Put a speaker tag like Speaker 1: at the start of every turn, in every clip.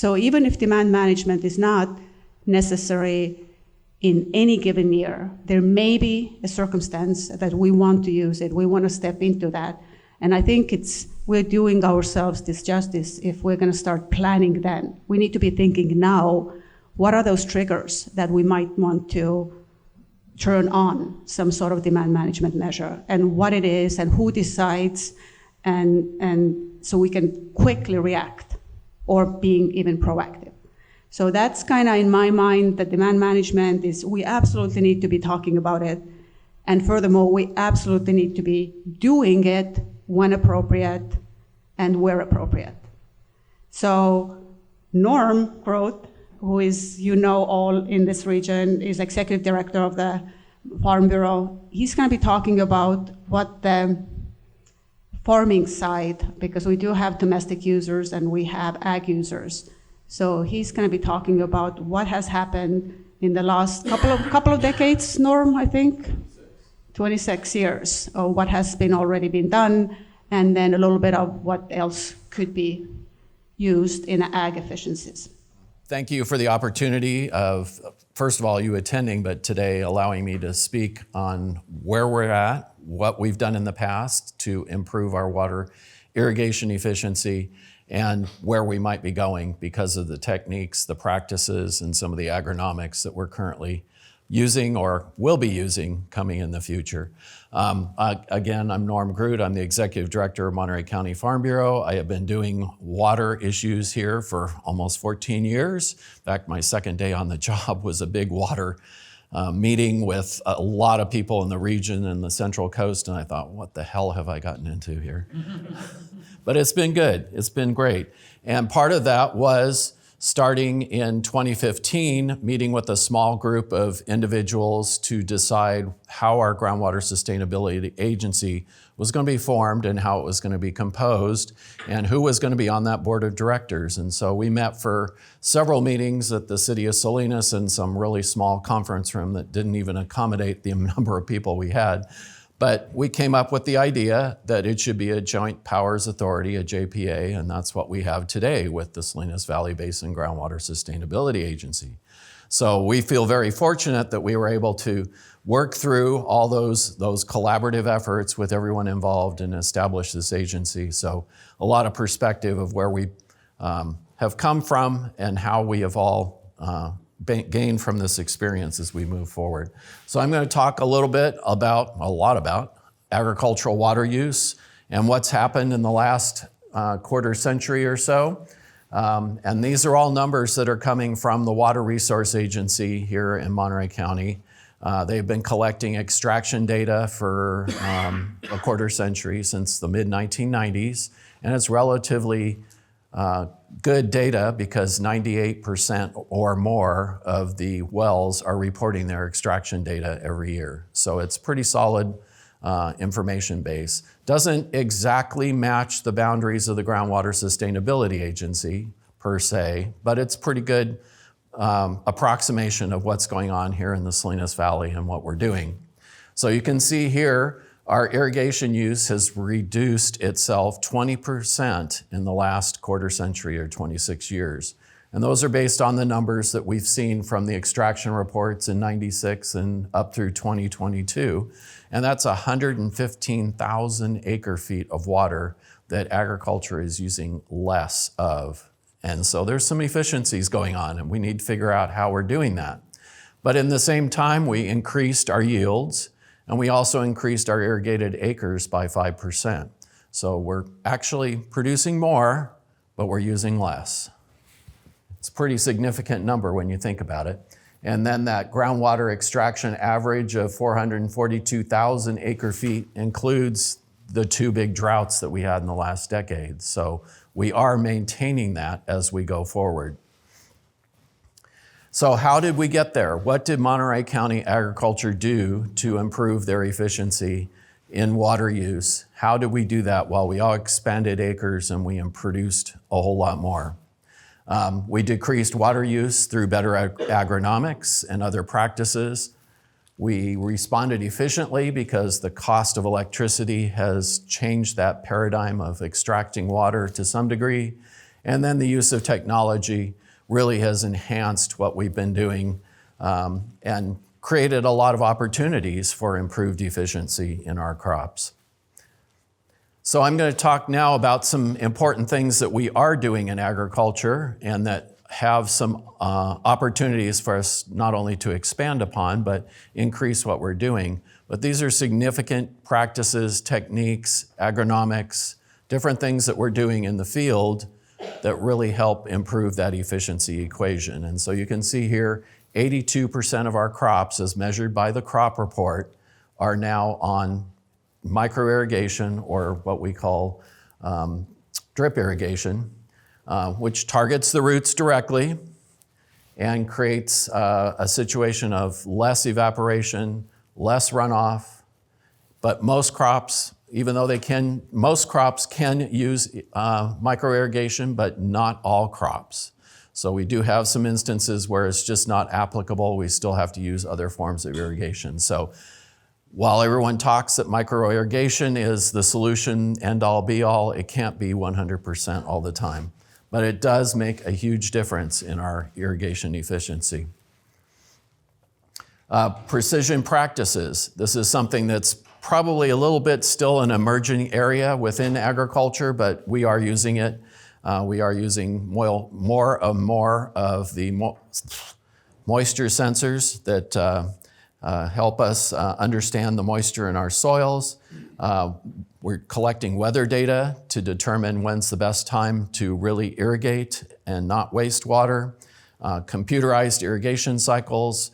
Speaker 1: So even if demand management is not necessary in any given year, there may be a circumstance that we want to use it. We want to step into that. And I think we're doing ourselves disjustice if we're going to start planning then. We need to be thinking now, what are those triggers that we might want to turn on some sort of demand management measure, and what it is, and who decides, and so we can quickly react or being even proactive. So that's kind of, in my mind, the demand management is, we absolutely need to be talking about it. And furthermore, we absolutely need to be doing it when appropriate and where appropriate. So Norm Groot, who is, all in this region, is executive director of the Farm Bureau. He's going to be talking about what the farming side, because we do have domestic users and we have ag users. So he's going to be talking about what has happened in the last couple of decades, Norm, I think? 26 years, of what has already been done, and then a little bit of what else could be used in ag efficiencies.
Speaker 2: Thank you for the opportunity of, first of all, you attending, but today allowing me to speak on where we're at, what we've done in the past to improve our water irrigation efficiency, and where we might be going because of the techniques, the practices, and some of the agronomics that we're currently using or will be using coming in the future. Again, I'm Norm Groot. I'm the Executive Director of Monterey County Farm Bureau. I have been doing water issues here for almost 14 years. In fact, my second day on the job was a big water meeting with a lot of people in the region and the Central Coast, and I thought, what the hell have I gotten into here? But it's been good. It's been great. And part of that was starting in 2015, meeting with a small group of individuals to decide how our groundwater sustainability agency was going to be formed and how it was going to be composed and who was going to be on that board of directors. And so we met for several meetings at the city of Salinas in some really small conference room that didn't even accommodate the number of people we had. But we came up with the idea that it should be a joint powers authority, a JPA, and that's what we have today with the Salinas Valley Basin Groundwater Sustainability Agency. So we feel very fortunate that we were able to work through all those collaborative efforts with everyone involved and establish this agency. So a lot of perspective of where we have come from and how we have all gain from this experience as we move forward. So I'm going to talk a lot about agricultural water use and what's happened in the last quarter century or so. And these are all numbers that are coming from the Water Resource Agency here in Monterey County. They've been collecting extraction data for a quarter century since the mid-1990s, and it's relatively good data because 98% or more of the wells are reporting their extraction data every year. So it's pretty solid information base. Doesn't exactly match the boundaries of the Groundwater Sustainability Agency per se, but it's pretty good approximation of what's going on here in the Salinas Valley and what we're doing. So you can see here, our irrigation use has reduced itself 20% in the last quarter century or 26 years. And those are based on the numbers that we've seen from the extraction reports in '96 and up through 2022. And that's 115,000 acre feet of water that agriculture is using less of. And so there's some efficiencies going on, and we need to figure out how we're doing that. But in the same time, we increased our yields, and we also increased our irrigated acres by 5%. So we're actually producing more, but we're using less. It's a pretty significant number when you think about it. And then that groundwater extraction average of 442,000 acre feet includes the two big droughts that we had in the last decade. So we are maintaining that as we go forward. So how did we get there? What did Monterey County Agriculture do to improve their efficiency in water use? How did we do that while we all expanded acres and we produced a whole lot more? We decreased water use through better agronomics and other practices. We responded efficiently because the cost of electricity has changed that paradigm of extracting water to some degree. And then the use of technology really has enhanced what we've been doing and created a lot of opportunities for improved efficiency in our crops. So I'm going to talk now about some important things that we are doing in agriculture and that have some opportunities for us not only to expand upon, but increase what we're doing. But these are significant practices, techniques, agronomics, different things that we're doing in the field that really help improve that efficiency equation. And so you can see here, 82% of our crops, as measured by the crop report, are now on microirrigation, or what we call drip irrigation, which targets the roots directly and creates a situation of less evaporation, less runoff. But most crops, even though most crops can use microirrigation, but not all crops. So we do have some instances where it's just not applicable. We still have to use other forms of irrigation. So while everyone talks that microirrigation is the solution, end all be all, it can't be 100% all the time. But it does make a huge difference in our irrigation efficiency. Precision practices. This is something that's probably a little bit still an emerging area within agriculture, but we are using it. We are using more of the moisture sensors that help us understand the moisture in our soils. We're collecting weather data to determine when's the best time to really irrigate and not waste water. Computerized irrigation cycles,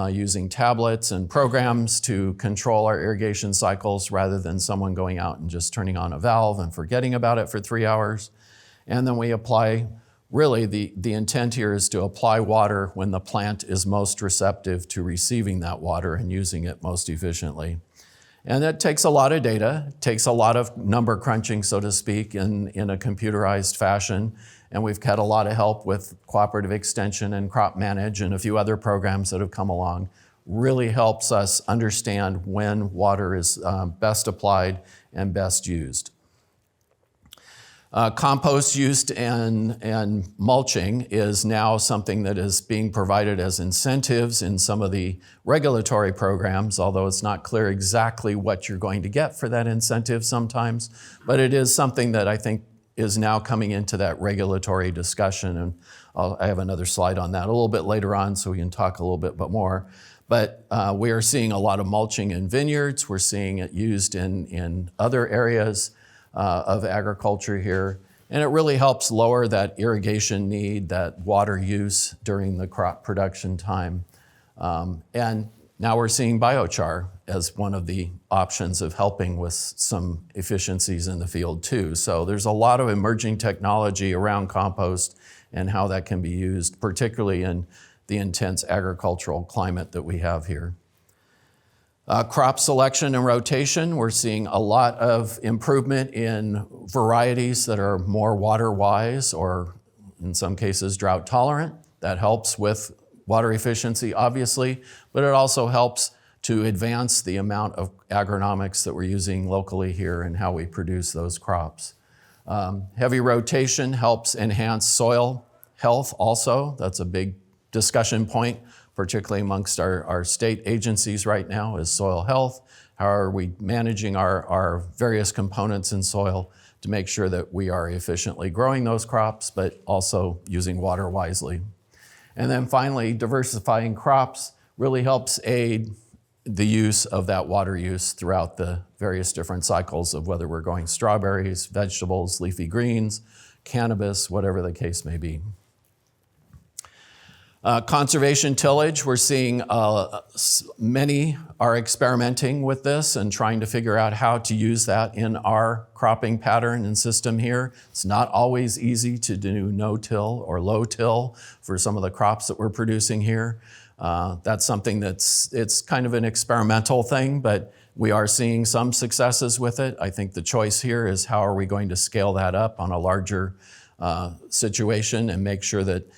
Speaker 2: using tablets and programs to control our irrigation cycles rather than someone going out and just turning on a valve and forgetting about it for 3 hours. And then we apply, really the intent here is to apply water when the plant is most receptive to receiving that water and using it most efficiently. And that takes a lot of data, takes a lot of number crunching, so to speak, in a computerized fashion. And we've had a lot of help with Cooperative Extension and Crop Manage and a few other programs that have come along. Really helps us understand when water is best applied and best used. Compost use and mulching is now something that is being provided as incentives in some of the regulatory programs, although it's not clear exactly what you're going to get for that incentive sometimes. But it is something that I think is now coming into that regulatory discussion. And I have another slide on that a little bit later on so we can talk a little bit more. But we are seeing a lot of mulching in vineyards. We're seeing it used in other areas of agriculture here. And it really helps lower that irrigation need, that water use during the crop production time. And now we're seeing biochar as one of the options of helping with some efficiencies in the field too. So there's a lot of emerging technology around compost and how that can be used, particularly in the intense agricultural climate that we have here. Crop selection and rotation, we're seeing a lot of improvement in varieties that are more water-wise or in some cases drought tolerant. That helps with water efficiency, obviously, but it also helps to advance the amount of agronomics that we're using locally here and how we produce those crops. Heavy rotation helps enhance soil health also. That's a big discussion point, particularly amongst our state agencies right now, is soil health. How are we managing our various components in soil to make sure that we are efficiently growing those crops, but also using water wisely. And then finally, diversifying crops really helps aid the use of that water use throughout the various different cycles of whether we're growing strawberries, vegetables, leafy greens, cannabis, whatever the case may be. Conservation tillage, we're seeing many are experimenting with this and trying to figure out how to use that in our cropping pattern and system here. It's not always easy to do no-till or low-till for some of the crops that we're producing here. That's something it's kind of an experimental thing, but we are seeing some successes with it. I think the choice here is how are we going to scale that up on a larger situation and make sure that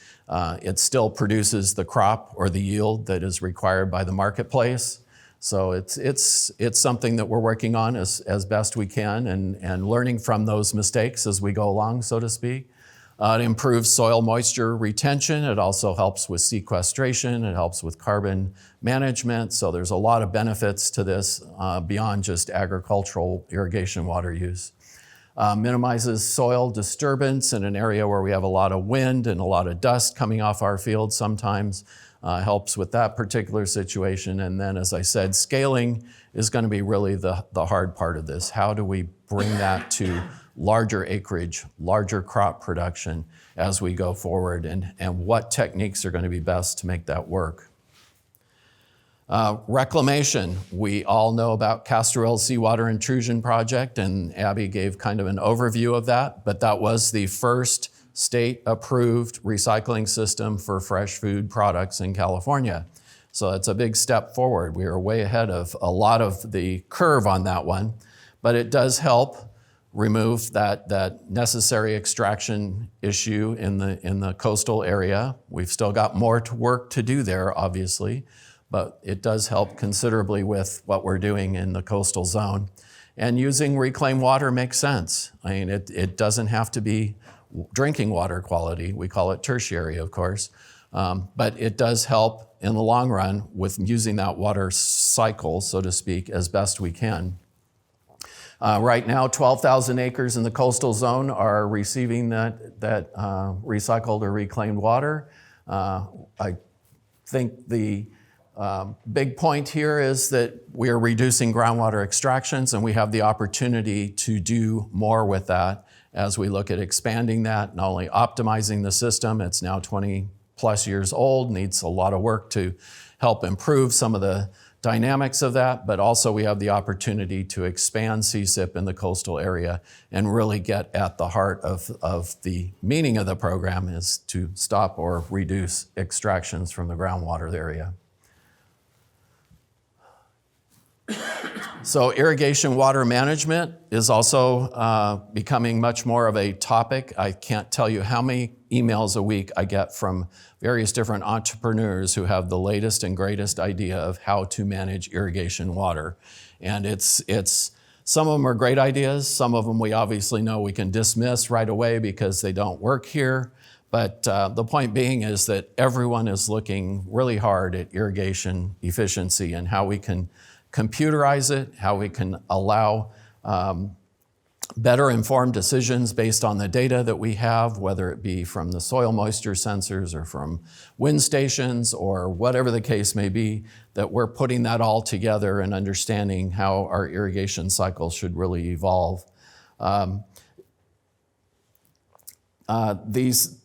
Speaker 2: it still produces the crop or the yield that is required by the marketplace. So it's something that we're working on as best we can and learning from those mistakes as we go along, so to speak. It improves soil moisture retention. It also helps with sequestration. It helps with carbon management. So there's a lot of benefits to this beyond just agricultural irrigation water use. Minimizes soil disturbance in an area where we have a lot of wind and a lot of dust coming off our fields sometimes. Helps with that particular situation. And then, as I said, scaling is going to be really the hard part of this. How do we bring that to larger acreage, larger crop production as we go forward, and what techniques are going to be best to make that work? Reclamation. We all know about Castroville's seawater intrusion project, and Abby gave kind of an overview of that, but that was the first state-approved recycling system for fresh food products in California. So it's a big step forward. We are way ahead of a lot of the curve on that one, but it does help remove that necessary extraction issue in the coastal area. We've still got more work to do there, obviously, but it does help considerably with what we're doing in the coastal zone. And using reclaimed water makes sense. I mean, it doesn't have to be drinking water quality. We call it tertiary, of course. But it does help in the long run with using that water cycle, so to speak, as best we can. Right now, 12,000 acres in the coastal zone are receiving that recycled or reclaimed water. I think the big point here is that we are reducing groundwater extractions, and we have the opportunity to do more with that as we look at expanding that, not only optimizing the system. It's now 20 plus years old, needs a lot of work to help improve some of the dynamics of that, but also we have the opportunity to expand CSIP in the coastal area and really get at the heart of the meaning of the program is to stop or reduce extractions from the groundwater area. So irrigation water management is also becoming much more of a topic. I can't tell you how many emails a week I get from various different entrepreneurs who have the latest and greatest idea of how to manage irrigation water. And it's some of them are great ideas. Some of them we obviously know we can dismiss right away because they don't work here. But the point being is that everyone is looking really hard at irrigation efficiency and how we can computerize it, how we can allow better informed decisions based on the data that we have, whether it be from the soil moisture sensors or from wind stations or whatever the case may be, that we're putting that all together and understanding how our irrigation cycle should really evolve. These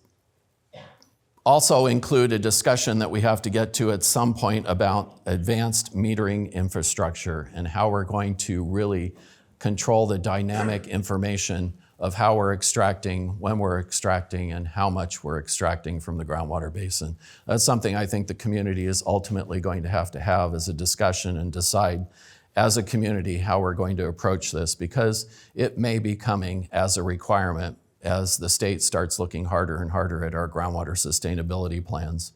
Speaker 2: also include a discussion that we have to get to at some point about advanced metering infrastructure and how we're going to really control the dynamic information of how we're extracting, when we're extracting, and how much we're extracting from the groundwater basin. That's something I think the community is ultimately going to have as a discussion and decide as a community how we're going to approach this, because it may be coming as a requirement as the state starts looking harder and harder at our groundwater sustainability plans.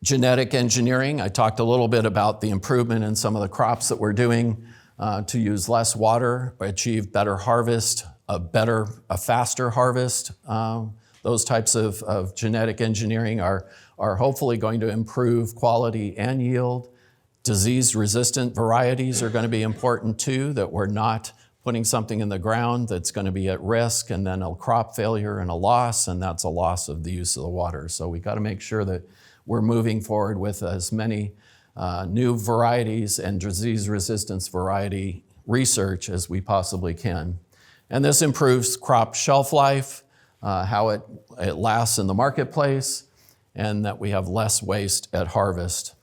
Speaker 2: Genetic engineering, I talked a little bit about the improvement in some of the crops that we're doing to use less water, achieve better harvest, a faster harvest. Those types of genetic engineering are hopefully going to improve quality and yield. Disease-resistant varieties are going to be important too, that we're not putting something in the ground that's going to be at risk and then a crop failure and a loss, and that's a loss of the use of the water. So we got to make sure that we're moving forward with as many new varieties and disease resistance variety research as we possibly can. And this improves crop shelf life, how it lasts in the marketplace, and that we have less waste at harvest.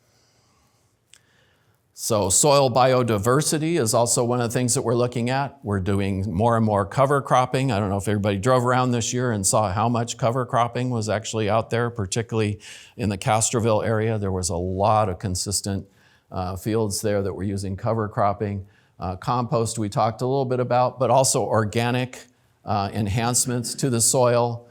Speaker 2: So soil biodiversity is also one of the things that we're looking at. We're doing more and more cover cropping. I don't know if everybody drove around this year and saw how much cover cropping was actually out there, particularly in the Castroville area. There was a lot of consistent fields there that were using cover cropping. Compost we talked a little bit about, but also organic enhancements to the soil,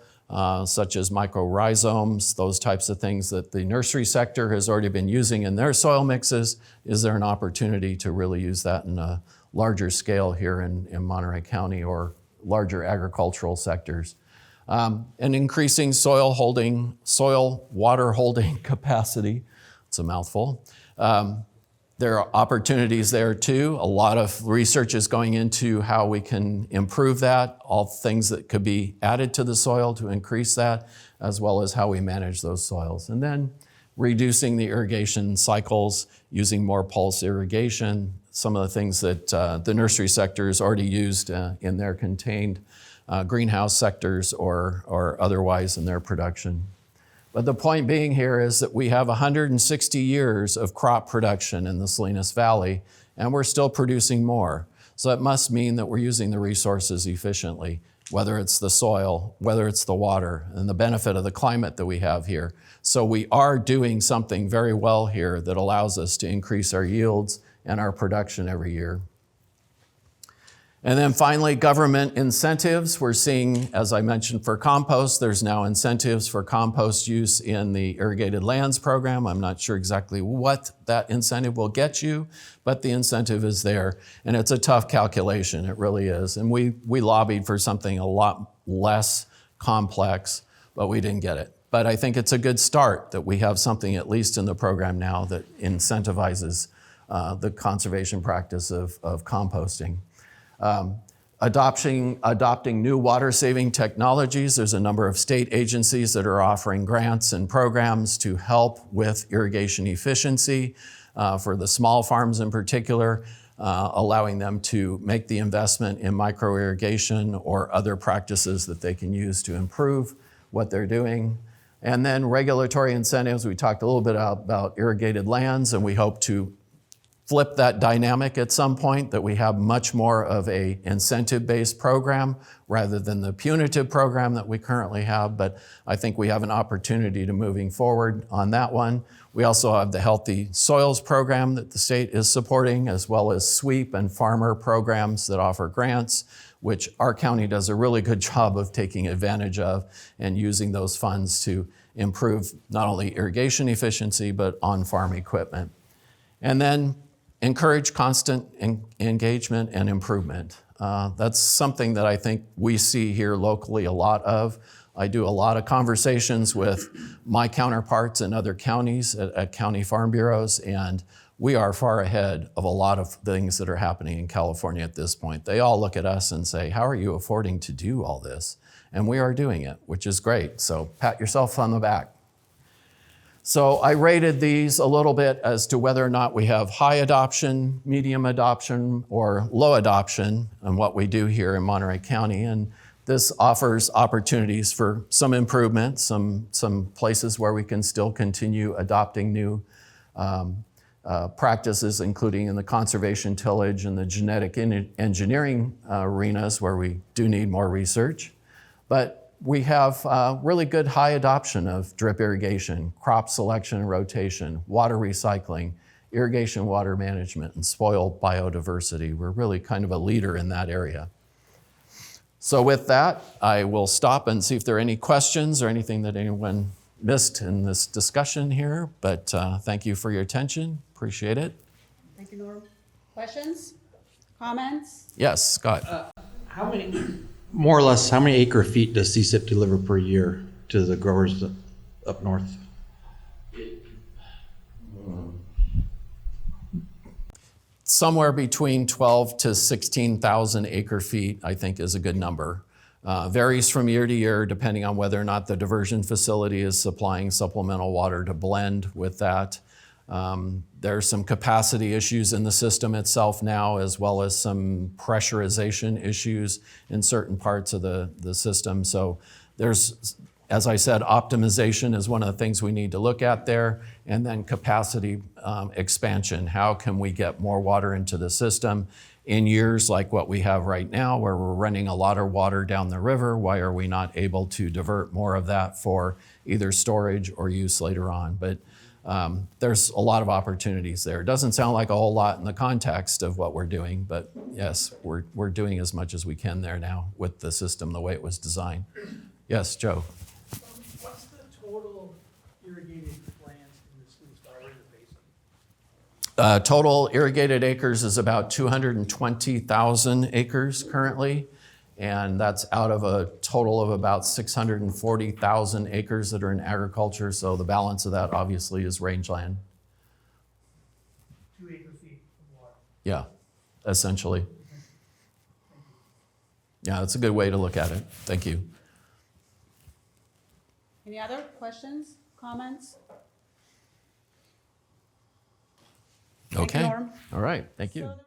Speaker 2: such as mycorrhizomes, those types of things that the nursery sector has already been using in their soil mixes. Is there an opportunity to really use that in a larger scale here in Monterey County or larger agricultural sectors? and increasing soil water holding capacity. It's a mouthful. There are opportunities there too. A lot of research is going into how we can improve that, all things that could be added to the soil to increase that, as well as how we manage those soils. And then reducing the irrigation cycles, using more pulse irrigation, some of the things that the nursery sector has already used in their contained greenhouse sectors or otherwise in their production. But the point being here is that we have 160 years of crop production in the Salinas Valley, and we're still producing more. So it must mean that we're using the resources efficiently, whether it's the soil, whether it's the water, and the benefit of the climate that we have here. So we are doing something very well here that allows us to increase our yields and our production every year. And then finally, government incentives. We're seeing, as I mentioned, for compost, there's now incentives for compost use in the irrigated lands program. I'm not sure exactly what that incentive will get you, but the incentive is there. And it's a tough calculation, it really is. And we lobbied for something a lot less complex, but we didn't get it. But I think it's a good start that we have something, at least in the program now, that incentivizes the conservation practice of composting. Adopting new water-saving technologies. There's a number of state agencies that are offering grants and programs to help with irrigation efficiency for the small farms in particular, allowing them to make the investment in micro-irrigation or other practices that they can use to improve what they're doing. And then regulatory incentives. We talked a little bit about irrigated lands, and we hope to flip that dynamic at some point, that we have much more of a incentive-based program rather than the punitive program that we currently have. But I think we have an opportunity to moving forward on that one. We also have the Healthy Soils program that the state is supporting, as well as SWEEP and farmer programs that offer grants, which our county does a really good job of taking advantage of and using those funds to improve not only irrigation efficiency, but on-farm equipment. And then encourage constant engagement and improvement. That's something that I think we see here locally a lot of. I do a lot of conversations with my counterparts in other counties at county farm bureaus, and we are far ahead of a lot of things that are happening in California at this point. They all look at us and say, how are you affording to do all this? And we are doing it, which is great. So pat yourself on the back. So I rated these a little bit as to whether or not we have high adoption, medium adoption, or low adoption in what we do here in Monterey County. And this offers opportunities for some improvement, some places where we can still continue adopting new practices, including in the conservation tillage and the genetic engineering arenas where we do need more research. But we have really good high adoption of drip irrigation, crop selection and rotation, water recycling, irrigation water management, and soil biodiversity. We're really kind of a leader in that area. So with that, I will stop and see if there are any questions or anything that anyone missed in this discussion here. But thank you for your attention. Appreciate it.
Speaker 1: Thank you, Norm. Questions? Comments?
Speaker 2: Yes, Scott.
Speaker 3: More or less, how many acre feet does CSIP deliver per year to the growers up north?
Speaker 2: Somewhere between 12 to 16,000 acre feet, I think, is a good number. Varies from year to year depending on whether or not the diversion facility is supplying supplemental water to blend with that. There's some capacity issues in the system itself now, as well as some pressurization issues in certain parts of the system. So there's, as I said, optimization is one of the things we need to look at there, and then capacity expansion. How can we get more water into the system in years like what we have right now, where we're running a lot of water down the river? Why are we not able to divert more of that for either storage or use later on? But there's a lot of opportunities there. It doesn't sound like a whole lot in the context of what we're doing, but yes, we're doing as much as we can there now with the system the way it was designed. Yes, Joe.
Speaker 4: What's the total irrigated lands in the Salinas Valley Basin?
Speaker 2: Total irrigated acres is about 220,000 acres currently, And that's out of a total of about 640,000 acres that are in agriculture. So the balance of that obviously is rangeland.
Speaker 4: 2 acre feet of water.
Speaker 2: Yeah, essentially. Yeah, that's a good way to look at it. Thank you.
Speaker 1: Any other questions, comments? Thank you,
Speaker 2: Okay.
Speaker 1: Norm.
Speaker 2: All right. Thank you.
Speaker 1: So